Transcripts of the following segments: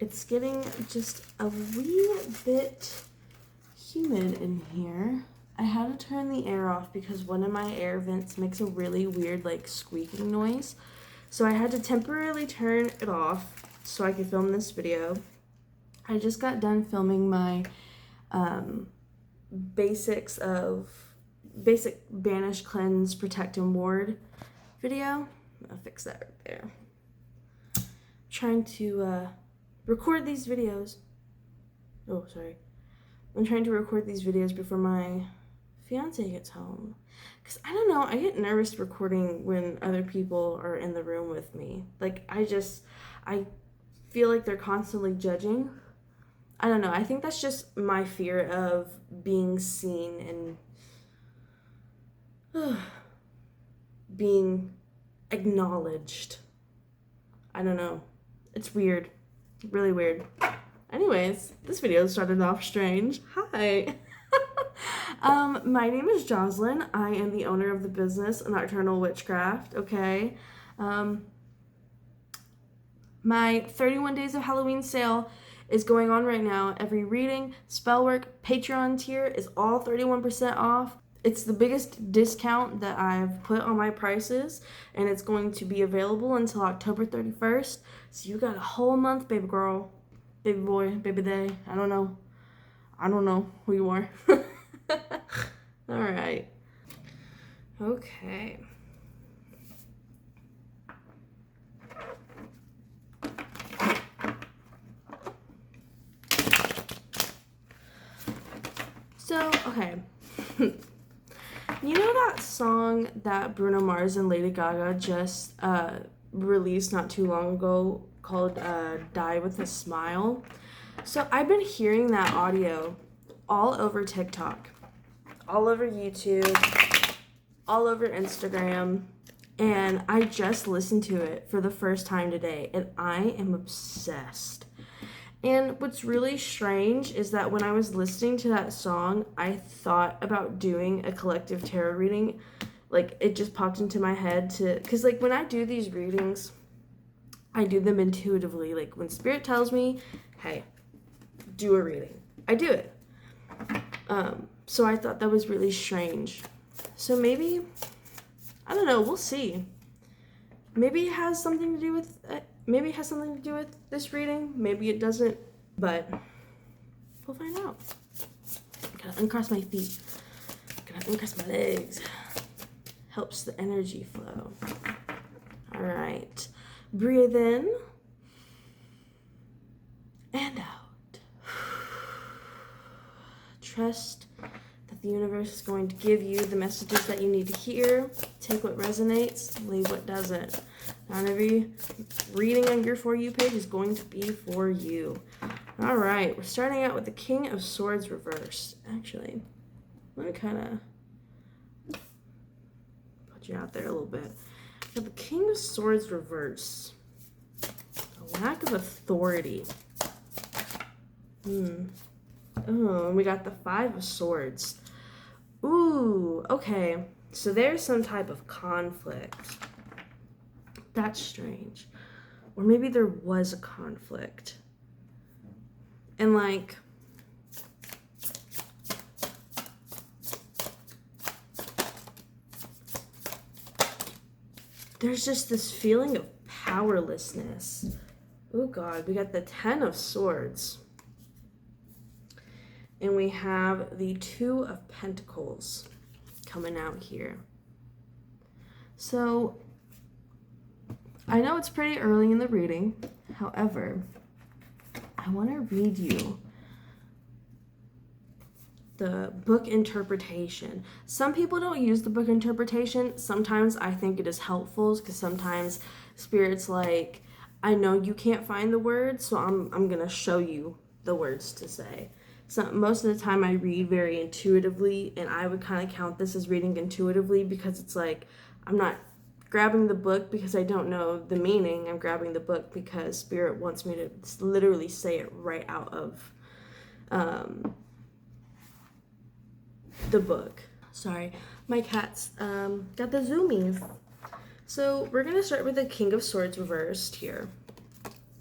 It's getting just a wee bit humid in here. I had to turn the air off because one of my air vents makes a really weird like squeaking noise. So I had to temporarily turn it off so I could film this video. I just got done filming my basic banish, cleanse, protect, and ward video. I'll fix that right there. I'm trying to record these videos. Oh, sorry. I'm trying to record these videos before my fiance gets home. Because I don't know, I get nervous recording when other people are in the room with me. Like, I feel like they're constantly judging. I don't know, I think that's just my fear of being seen and being acknowledged. I don't know. It's weird. Really weird. Anyways, this video started off strange. Hi. My name is Jocelyn. I am the owner of the business Nocturnal Witchcraft, okay? My 31 Days of Halloween sale is going on right now. Every reading, spell work, Patreon tier is all 31% off. It's the biggest discount that I've put on my prices, and it's going to be available until October 31st. So you got a whole month, baby girl, baby boy, baby they. I don't know who you are. All right. Okay. So, okay. You know that song that Bruno Mars and Lady Gaga just released not too long ago called Die With a Smile? So I've been hearing that audio all over TikTok, all over YouTube, all over Instagram, and I just listened to it for the first time today, and I am obsessed. And what's really strange is that when I was listening to that song, I thought about doing a collective tarot reading. Like, it just popped into my head because like when I do these readings, I do them intuitively. Like when Spirit tells me, hey, do a reading, I do it. So I thought that was really strange. So maybe, I don't know, we'll see. Maybe it has something to do with this reading. Maybe it doesn't, but we'll find out. Gotta uncross my feet. Gotta uncross my legs. Helps the energy flow. All right. Breathe in and out. Trust that the universe is going to give you the messages that you need to hear. Take what resonates, leave what doesn't. Not every reading on your For You page is going to be for you. All right, we're starting out with the King of Swords reversed. Actually, let me kind of put you out there a little bit. We have the King of Swords reversed. A lack of authority. Oh, and we got the Five of Swords. Ooh, okay. So there's some type of conflict. That's strange. Or maybe there was a conflict. And like, there's just this feeling of powerlessness. Oh God, we got the Ten of Swords. And we have the Two of Pentacles coming out here. So, I know it's pretty early in the reading. However, I want to read you the book interpretation. Some people don't use the book interpretation. Sometimes I think it is helpful because sometimes Spirit's like, I know you can't find the words, so I'm going to show you the words to say. So most of the time I read very intuitively, and I would kind of count this as reading intuitively because it's like I'm not grabbing the book because I don't know the meaning. I'm grabbing the book because Spirit wants me to literally say it right out of the book. Sorry, my cat's got the zoomies. So we're going to start with the King of Swords reversed here.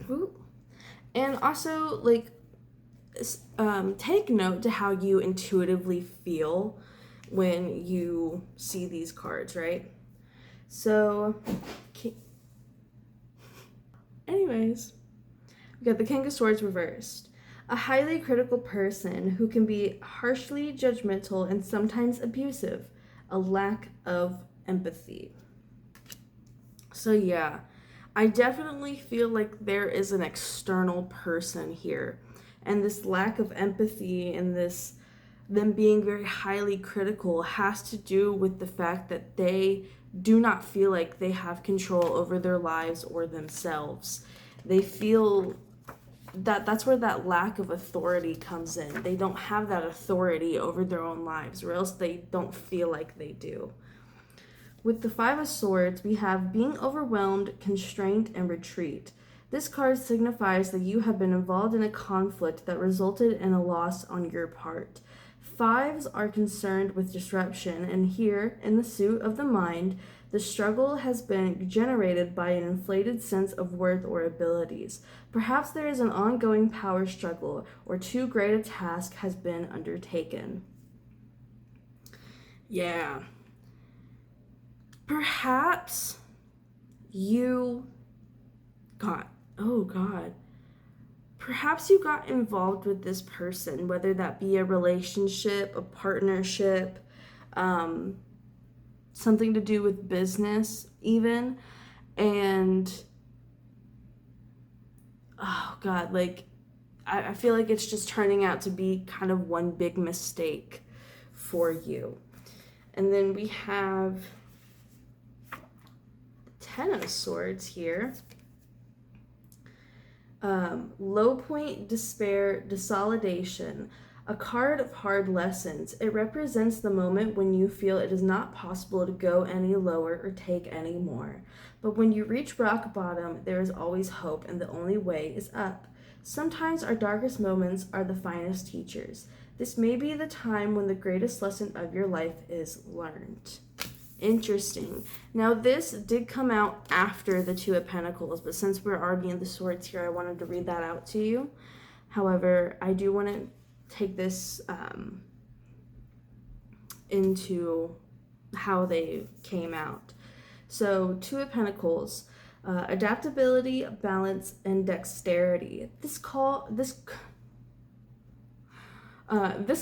Ooh. And also, like, take note to how you intuitively feel when you see these cards, right? So, anyways, we got the King of Swords reversed. A highly critical person who can be harshly judgmental and sometimes abusive. A lack of empathy. So yeah, I definitely feel like there is an external person here. And this lack of empathy and this them being very highly critical has to do with the fact that they do not feel like they have control over their lives or themselves. They feel that's where that lack of authority comes in. They don't have that authority over their own lives, or else they don't feel like they do. With the Five of Swords, we have being overwhelmed, constraint, and retreat. This card signifies that you have been involved in a conflict that resulted in a loss on your part. Fives are concerned with disruption, and here, in the suit of the mind, the struggle has been generated by an inflated sense of worth or abilities. Perhaps there is an ongoing power struggle, or too great a task has been undertaken. Yeah. Perhaps you got, oh God, perhaps you got involved with this person, whether that be a relationship, a partnership, something to do with business even, and oh God, like I feel like it's just turning out to be kind of one big mistake for you. And then we have Ten of Swords here. Low point, despair, desolidation. A card of hard lessons. It represents the moment when you feel it is not possible to go any lower or take any more. But when you reach rock bottom, there is always hope, and the only way is up. Sometimes our darkest moments are the finest teachers. This may be the time when the greatest lesson of your life is learned. Interesting. Now, this did come out after the Two of Pentacles, but since we're already in the Swords here, I wanted to read that out to you. However, I do want to take this into how they came out. So, Two of Pentacles, adaptability, balance, and dexterity. This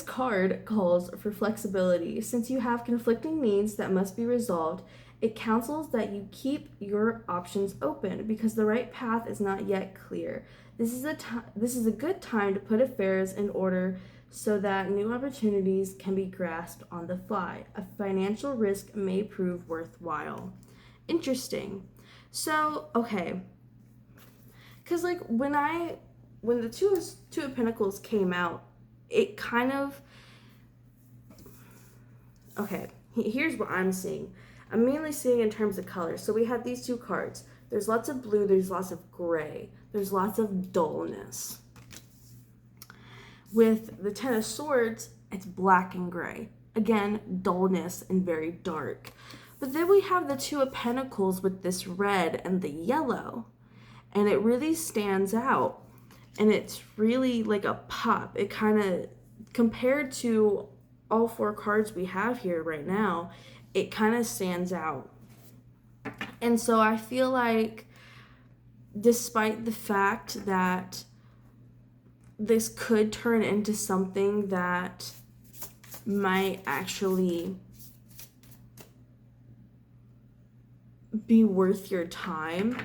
card calls for flexibility. Since you have conflicting needs that must be resolved, it counsels that you keep your options open because the right path is not yet clear. This is a good time to put affairs in order so that new opportunities can be grasped on the fly. A financial risk may prove worthwhile. Interesting. So, okay. Because like when the Two of Pentacles came out, it kind of, okay, here's what I'm seeing. I'm mainly seeing in terms of color. So we have these two cards. There's lots of blue, there's lots of gray, there's lots of dullness. With the Ten of Swords, it's black and gray. Again, dullness and very dark. But then we have the Two of Pentacles with this red and the yellow. And it really stands out. And it's really like a pop. It kind of, compared to all four cards we have here right now, it kind of stands out. And so I feel like despite the fact that this could turn into something that might actually be worth your time,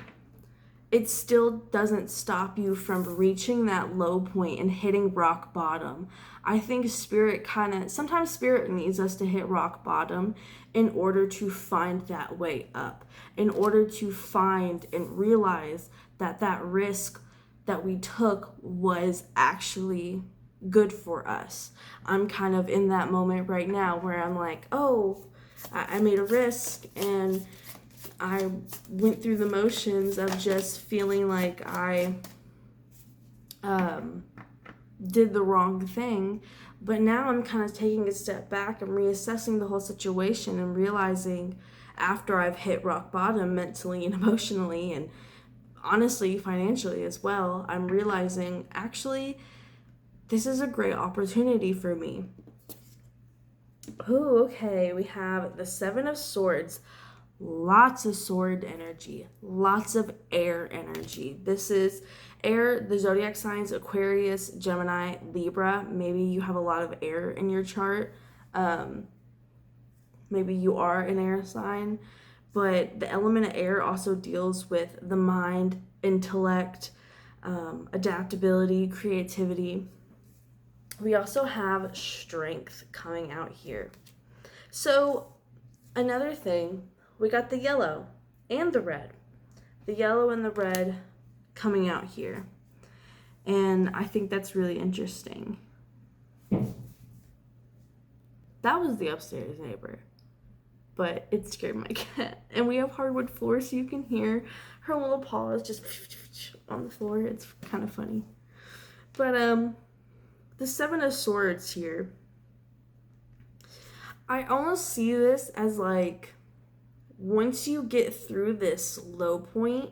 it still doesn't stop you from reaching that low point and hitting rock bottom. I think sometimes spirit needs us to hit rock bottom in order to find that way up, in order to find and realize that that risk that we took was actually good for us. I'm kind of in that moment right now where I'm like, oh, I made a risk and I went through the motions of just feeling like I did the wrong thing. But now I'm kind of taking a step back and reassessing the whole situation and realizing after I've hit rock bottom mentally and emotionally and honestly, financially as well, I'm realizing actually this is a great opportunity for me. Oh, okay. We have the Seven of Swords. Lots of sword energy, lots of air energy. This is air, the zodiac signs Aquarius, Gemini, Libra. Maybe you have a lot of air in your chart. Maybe you are an air sign, but the element of air also deals with the mind, intellect, adaptability, creativity. We also have strength coming out here. So another thing, we got the yellow and the red. The yellow and the red coming out here. And I think that's really interesting. That was the upstairs neighbor. But it scared my cat. And we have hardwood floor, so you can hear her little paws just on the floor. It's kind of funny. But the Seven of Swords here, I almost see this as like, once you get through this low point,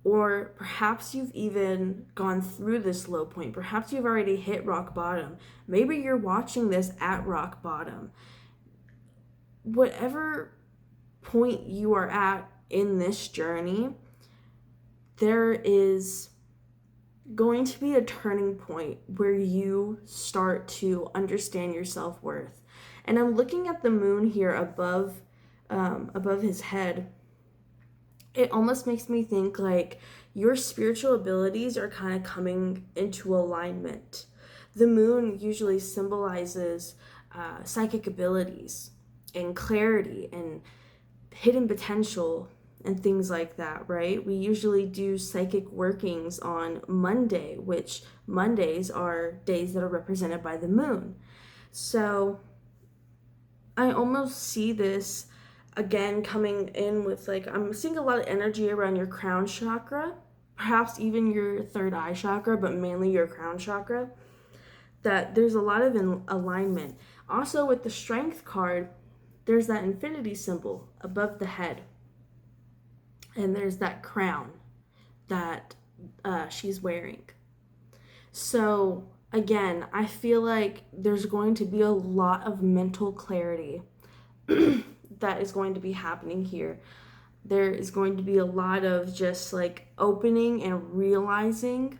or perhaps you've even gone through this low point, perhaps you've already hit rock bottom, maybe you're watching this at rock bottom, whatever point you are at in this journey, there is going to be a turning point where you start to understand your self-worth. And I'm looking at the moon here above his head. It almost makes me think like your spiritual abilities are kind of coming into alignment. The moon usually symbolizes psychic abilities and clarity and hidden potential and things like that, right? We usually do psychic workings on Monday, which Mondays are days that are represented by the moon. So I almost see this again coming in with like, I'm seeing a lot of energy around your crown chakra, perhaps even your third eye chakra, but mainly your crown chakra, that there's a lot of alignment. Also with the strength card, there's that infinity symbol above the head. And there's that crown that she's wearing. So again, I feel like there's going to be a lot of mental clarity that is going to be happening here. There is going to be a lot of just like opening and realizing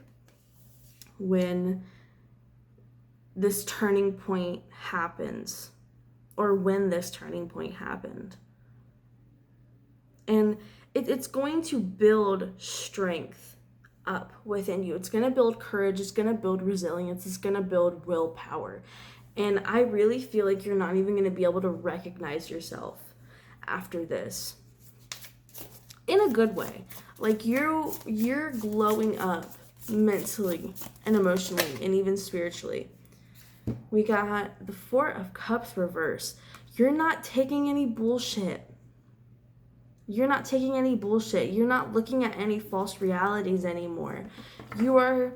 when this turning point happens, or when this turning point happened. And it's going to build strength up within you. It's going to build courage. It's going to build resilience. It's going to build willpower. And I really feel like you're not even going to be able to recognize yourself after this. In a good way. Like you're glowing up mentally and emotionally and even spiritually. We got the Four of Cups reversed. You're not taking any bullshit. You're not taking any bullshit. You're not looking at any false realities anymore. You are...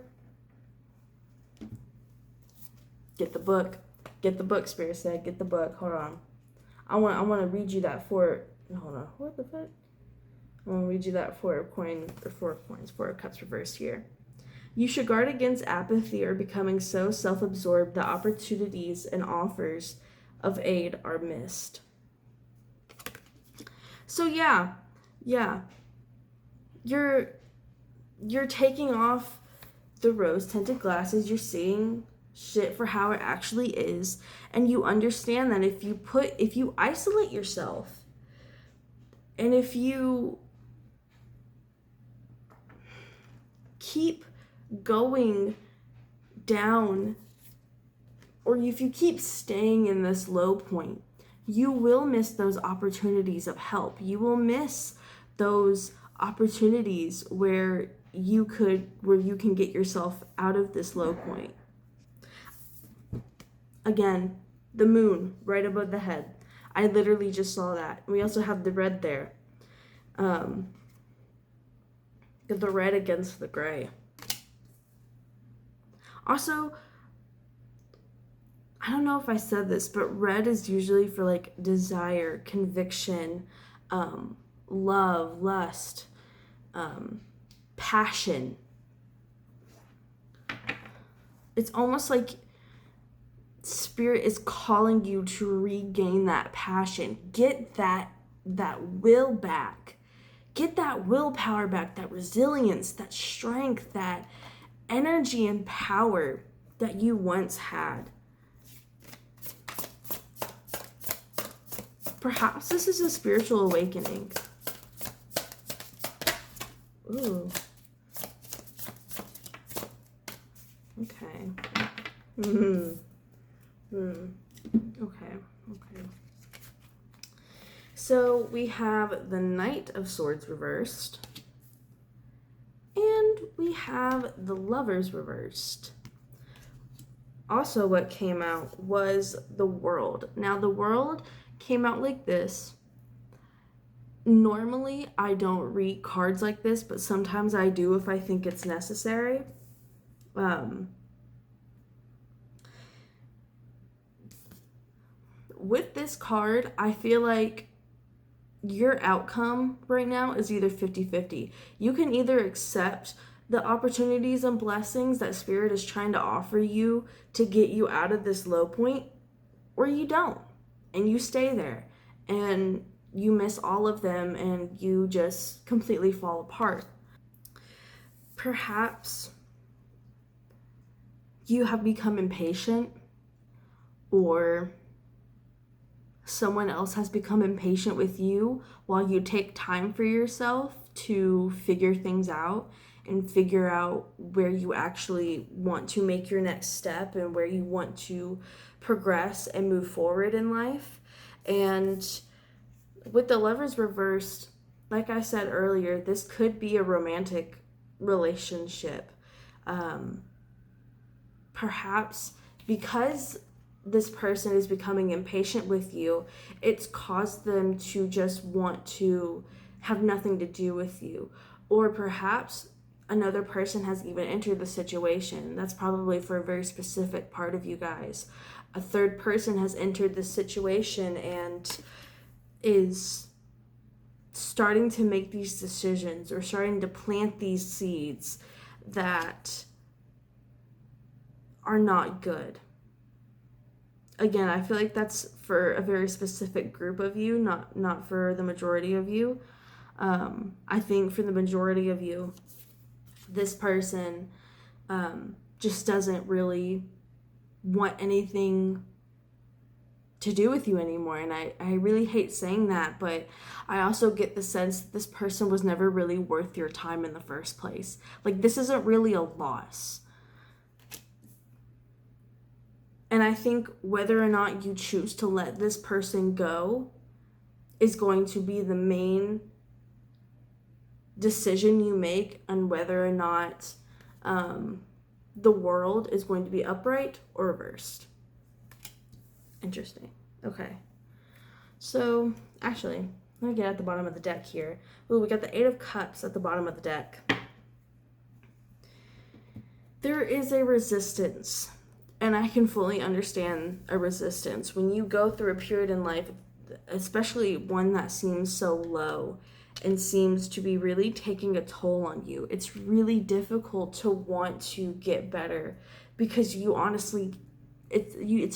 Get the book. Get the book, Spirit said. Get the book. Hold on. I want to read you that Four... Hold on. What the fuck? I want to read you that Four of Cups reversed here. You should guard against apathy or becoming so self-absorbed that opportunities and offers of aid are missed. So yeah, you're taking off the rose-tinted glasses. You're seeing shit for how it actually is, and you understand that if you isolate yourself, and if you keep going down, or if you keep staying in this low point, you will miss those opportunities of help. You will miss those opportunities where you can get yourself out of this low point. Again, the moon right above the head. I literally just saw that. We also have the red there. The red against the gray. Also, I don't know if I said this, but red is usually for like desire, conviction, love, lust, passion. It's almost like Spirit is calling you to regain that passion. Get that will back. Get that willpower back, that resilience, that strength, that energy and power that you once had. Perhaps this is a spiritual awakening. Ooh. Okay. Okay. So we have the Knight of Swords reversed. And we have the Lovers reversed. Also, what came out was the World. Now, the World came out like this. Normally, I don't read cards like this, but sometimes I do if I think it's necessary. With this card, I feel like your outcome right now is either 50-50. You can either accept the opportunities and blessings that Spirit is trying to offer you to get you out of this low point, or you don't, and you stay there, and you miss all of them, and you just completely fall apart. Perhaps you have become impatient, or someone else has become impatient with you while you take time for yourself to figure things out and figure out where you actually want to make your next step and where you want to progress and move forward in life. And with the Lovers reversed, like I said earlier, this could be a romantic relationship. Perhaps because this person is becoming impatient with you, it's caused them to just want to have nothing to do with you. Or perhaps another person has even entered the situation. That's probably for a very specific part of you guys. A third person has entered the situation and is starting to make these decisions or starting to plant these seeds that are not good. Again, I feel like that's for a very specific group of you, not for the majority of you. I think for the majority of you, this person just doesn't really want anything to do with you anymore. And I really hate saying that, but I also get the sense that this person was never really worth your time in the first place. Like, this isn't really a loss. And I think whether or not you choose to let this person go is going to be the main decision you make on whether or not the world is going to be upright or reversed. Interesting. Okay. So, actually, let me get at the bottom of the deck here. Ooh, we got the Eight of Cups at the bottom of the deck. There is a resistance. And I can fully understand a resistance. When you go through a period in life, especially one that seems so low and seems to be really taking a toll on you, it's really difficult to want to get better because it's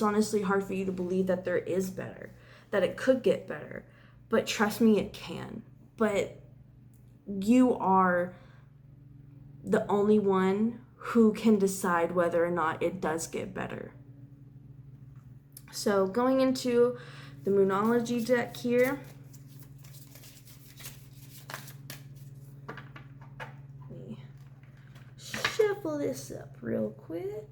honestly hard for you to believe that there is better, that it could get better. But trust me, it can. But you are the only one who can decide whether or not it does get better. So going into the Moonology deck here, let me shuffle this up real quick.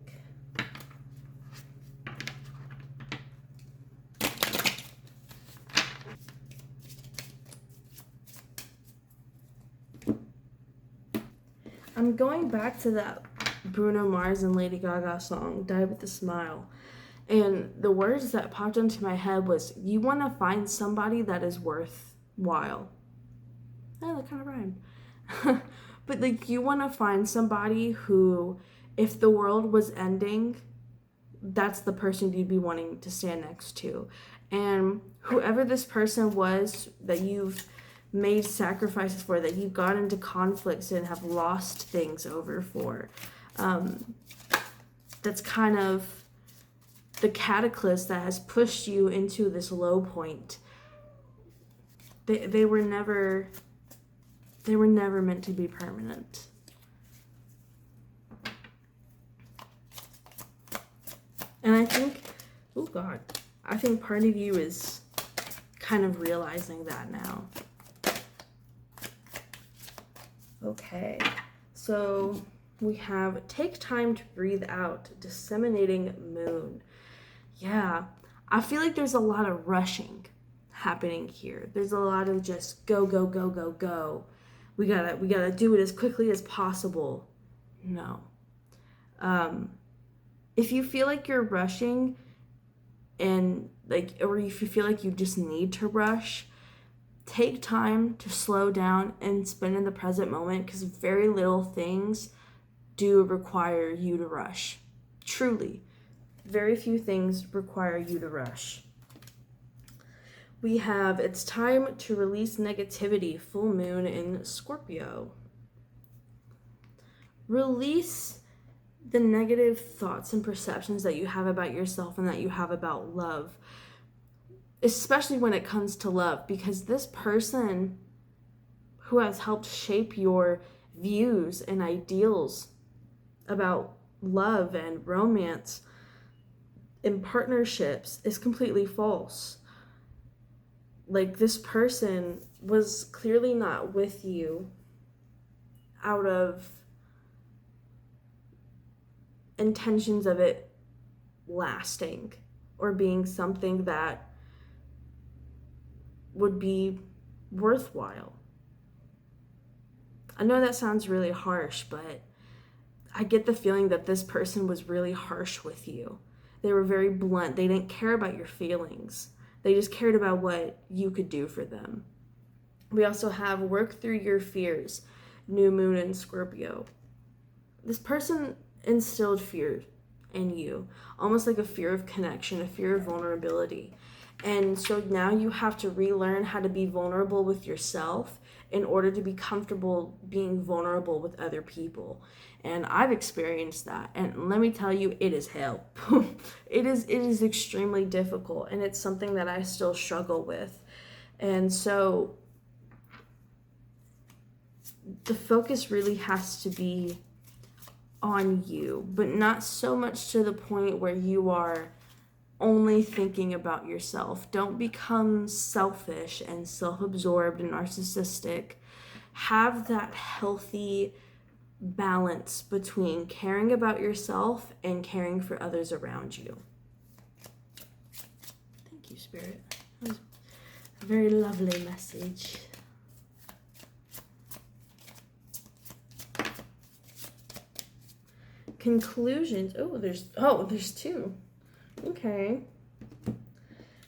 I'm going back to that Bruno Mars and Lady Gaga song, Die With a Smile. And the words that popped into my head was, you want to find somebody that is worthwhile. Oh, that kind of rhymed. But like, you want to find somebody who, if the world was ending, that's the person you'd be wanting to stand next to. And whoever this person was that you've made sacrifices for, that you've got into conflicts and have lost things over for. That's kind of the cataclysm that has pushed you into this low point. They were never meant to be permanent. And I think, oh God, I think part of you is kind of realizing that now. Okay, so we have take time to breathe out, disseminating moon. Yeah, I feel like there's a lot of rushing happening here. There's a lot of just go, go, go, go, go. We gotta do it as quickly as possible. No. If you feel like you're rushing and like, or if you feel like you just need to rush, take time to slow down and spend in the present moment, because very little things do require you to rush. Truly, very few things require you to rush. We have, it's time to release negativity, full moon in Scorpio. Release the negative thoughts and perceptions that you have about yourself and that you have about love, especially when it comes to love, because this person who has helped shape your views and ideals about love and romance and partnerships is completely false. Like, this person was clearly not with you out of intentions of it lasting or being something that would be worthwhile. I know that sounds really harsh, but I get the feeling that this person was really harsh with you. They were very blunt. They didn't care about your feelings. They just cared about what you could do for them. We also have work through your fears, new moon in Scorpio. This person instilled fear in you, almost like a fear of connection, a fear of vulnerability. And so now you have to relearn how to be vulnerable with yourself in order to be comfortable being vulnerable with other people. And I've experienced that. And let me tell you, it is hell. It is extremely difficult. And it's something that I still struggle with. And so the focus really has to be on you, but not so much to the point where you are only thinking about yourself. Don't become selfish and self-absorbed and narcissistic. Have that healthy balance between caring about yourself and caring for others around you. Thank you, Spirit. That was a very lovely message. Conclusions. There's two. Okay.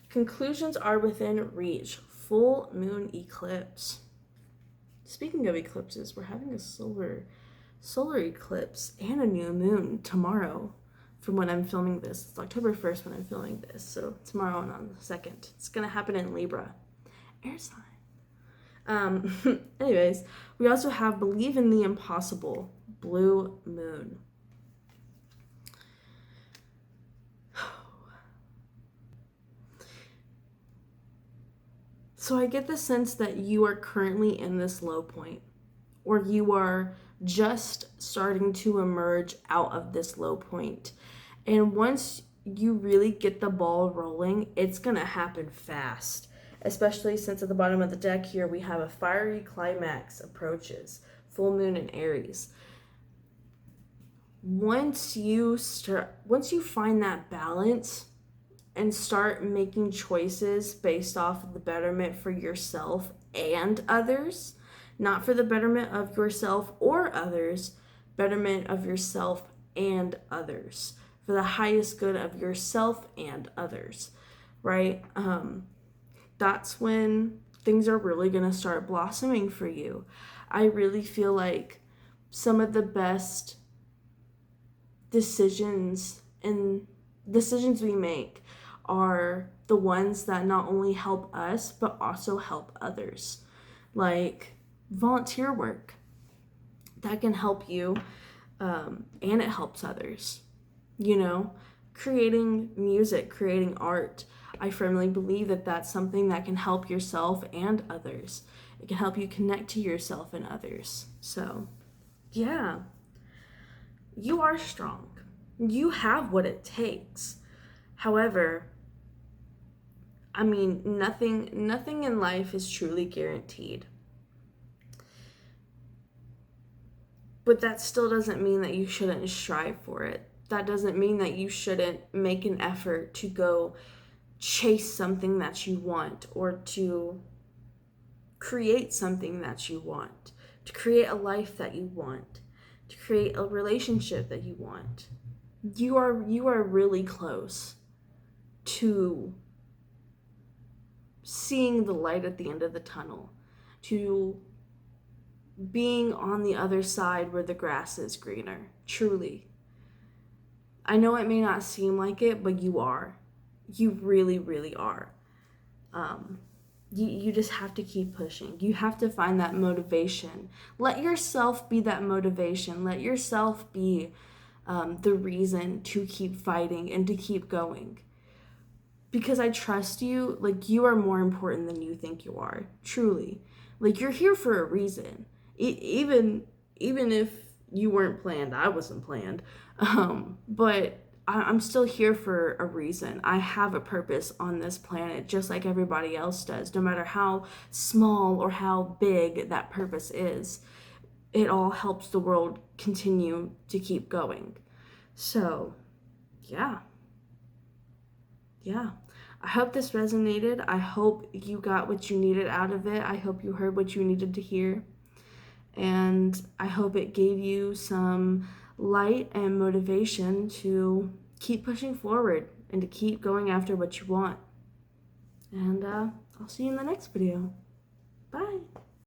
Conclusions are within reach. Full moon eclipse. Speaking of eclipses, we're having a solar eclipse and a new moon tomorrow from when I'm filming this. It's October 1st when I'm filming this. So tomorrow and on the 2nd. It's going to happen in Libra. Air sign. Anyways, we also have believe in the impossible. Blue moon. So I get the sense that you are currently in this low point, or you are just starting to emerge out of this low point. And once you really get the ball rolling, it's going to happen fast, especially since at the bottom of the deck here we have a fiery climax approaches, full moon in Aries. Once you find that balance and start making choices based off of the betterment for yourself and others, not for the betterment of yourself or others, betterment of yourself and others, for the highest good of yourself and others, right? That's when things are really gonna start blossoming for you. I really feel like some of the best decisions we make are the ones that not only help us, but also help others. like volunteer work that can help you, and it helps others. You know, creating music, creating art. I firmly believe that that's something that can help yourself and others. It can help you connect to yourself and others. So, yeah, you are strong. You have what it takes. However, I mean, nothing in life is truly guaranteed. But that still doesn't mean that you shouldn't strive for it. That doesn't mean that you shouldn't make an effort to go chase something that you want, or to create something that you want, to create a life that you want, to create a relationship that you want. You are really close to seeing the light at the end of the tunnel, to being on the other side where the grass is greener. Truly. I know it may not seem like it, but you are. You really, really are. You just have to keep pushing. You have to find that motivation. Let yourself be that motivation. Let yourself be the reason to keep fighting and to keep going. Because I trust you. Like, you are more important than you think you are. Truly. Like, you're here for a reason. Even if you weren't planned, I wasn't planned. But I'm still here for a reason. I have a purpose on this planet, just like everybody else does, no matter how small or how big that purpose is. It all helps the world continue to keep going. So, yeah. I hope this resonated. I hope you got what you needed out of it. I hope you heard what you needed to hear. And I hope it gave you some light and motivation to keep pushing forward and to keep going after what you want. And I'll see you in the next video. Bye.